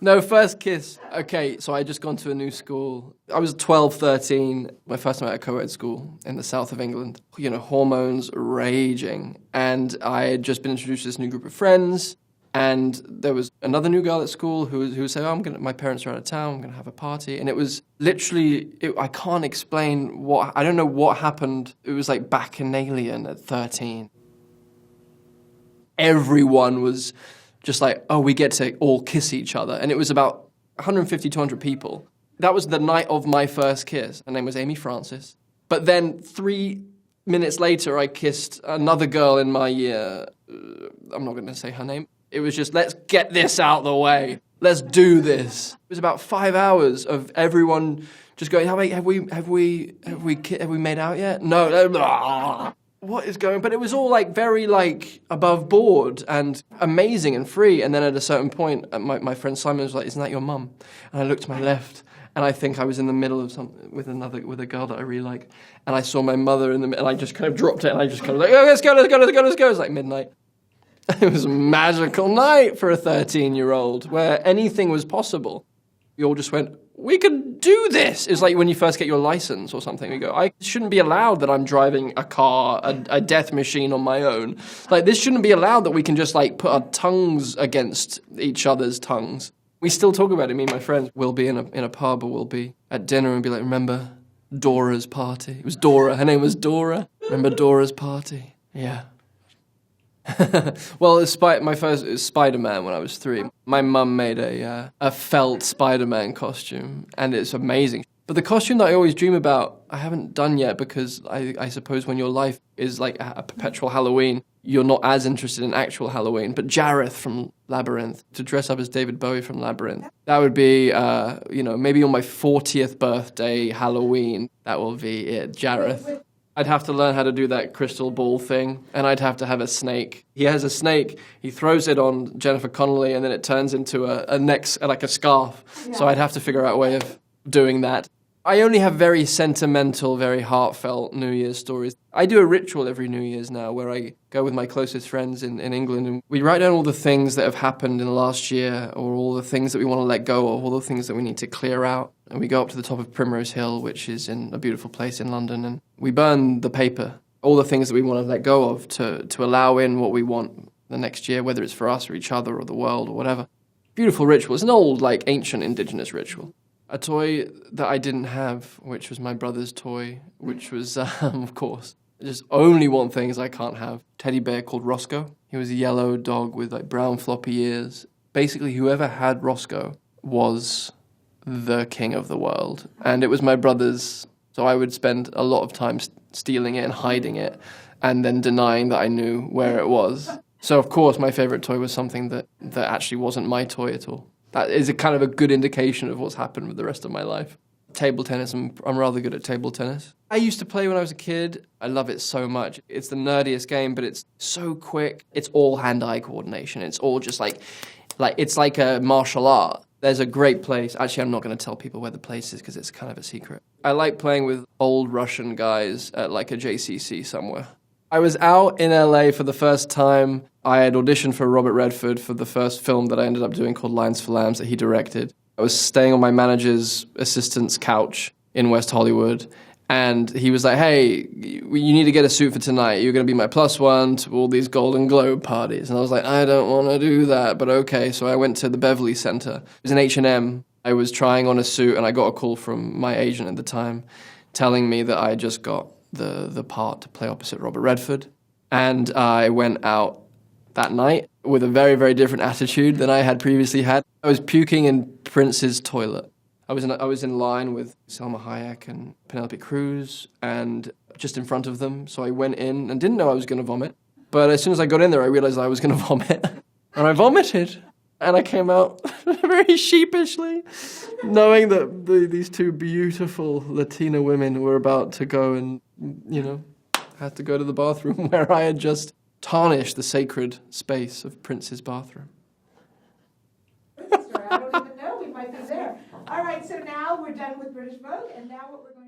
No, first kiss. Okay, so I had just gone to a new school. I was 12, 13, my first time at a co-ed school in the south of England. You know, hormones raging. And I had just been introduced to this new group of friends. And there was another new girl at school who was saying, oh, my parents are out of town, I'm going to have a party. And it was literally, I can't explain I don't know what happened. It was like bacchanalian at 13. Everyone was just like, oh, we get to all kiss each other. And it was about 150, 200 people. That was the night of my first kiss. Her name was Amy Francis. But then 3 minutes later, I kissed another girl in my year. I'm not going to say her name. It was just, let's get this out of the way. Let's do this. It was about 5 hours of everyone just going, have we made out yet? No. What is going? But it was all like very like above board and amazing and free. And then at a certain point, my friend Simon was like, "Isn't that your mum?" And I looked to my left, and I think I was in the middle of something with a girl that I really like. And I saw my mother and I just kind of dropped it, and I just kind of like, "Oh, let's go." It was like midnight. It was a magical night for a 13-year-old where anything was possible. We all just went, we could do this. It's like when you first get your license or something. We go, I shouldn't be allowed that I'm driving a car, a death machine on my own. Like, this shouldn't be allowed that we can just, like, put our tongues against each other's tongues. We still talk about it, me and my friends. We'll be in a pub, or we'll be at dinner and be like, remember Dora's party? It was Dora. Her name was Dora. Remember Dora's party? Yeah. Well, my first was Spider-Man when I was 3. My mum made a felt Spider-Man costume, and it's amazing. But the costume that I always dream about, I haven't done yet, because I suppose when your life is like a perpetual Halloween, you're not as interested in actual Halloween. But Jareth from Labyrinth, to dress up as David Bowie from Labyrinth, that would be, maybe on my 40th birthday Halloween, that will be it, Jareth. I'd have to learn how to do that crystal ball thing, and I'd have to have a snake. He has a snake, he throws it on Jennifer Connelly, and then it turns into like a scarf. Yeah. So I'd have to figure out a way of doing that. I only have very sentimental, very heartfelt New Year's stories. I do a ritual every New Year's now where I go with my closest friends in England, and we write down all the things that have happened in the last year, or all the things that we want to let go of, all the things that we need to clear out. And we go up to the top of Primrose Hill, which is in a beautiful place in London, and we burn the paper, all the things that we want to let go of to allow in what we want the next year, whether it's for us or each other or the world or whatever. Beautiful ritual. It's an old, like, ancient indigenous ritual. A toy that I didn't have, which was my brother's toy, which was, of course, there's only one thing I can't have. Teddy bear called Roscoe. He was a yellow dog with like brown floppy ears. Basically, whoever had Roscoe was the king of the world. And it was my brother's, so I would spend a lot of time stealing it and hiding it, and then denying that I knew where it was. So, of course, my favorite toy was something that actually wasn't my toy at all. That is a kind of a good indication of what's happened with the rest of my life. Table tennis, I'm rather good at table tennis. I used to play when I was a kid. I love it so much. It's the nerdiest game, but it's so quick. It's all hand-eye coordination. It's all just like it's like a martial art. There's a great place. Actually, I'm not going to tell people where the place is because it's kind of a secret. I like playing with old Russian guys at like a JCC somewhere. I was out in LA for the first time. I had auditioned for Robert Redford for the first film that I ended up doing called Lions for Lambs that he directed. I was staying on my manager's assistant's couch in West Hollywood, and he was like, hey, you need to get a suit for tonight. You're going to be my +1 to all these Golden Globe parties. And I was like, I don't want to do that, but okay. So I went to the Beverly Center. It was an H&M. I was trying on a suit, and I got a call from my agent at the time telling me that I just got the part to play opposite Robert Redford. And I went out that night with a very, very different attitude than I had previously had. I was puking in Prince's toilet. I was in line with Selma Hayek and Penelope Cruz, and just in front of them. So I went in and didn't know I was going to vomit. But as soon as I got in there, I realized I was going to vomit. And I vomited. And I came out very sheepishly, knowing that these two beautiful Latina women were about to go and, had to go to the bathroom where I had just tarnished the sacred space of Prince's bathroom. I don't even know. We might be there. All right, so now we're done with British Vogue, and now what we're going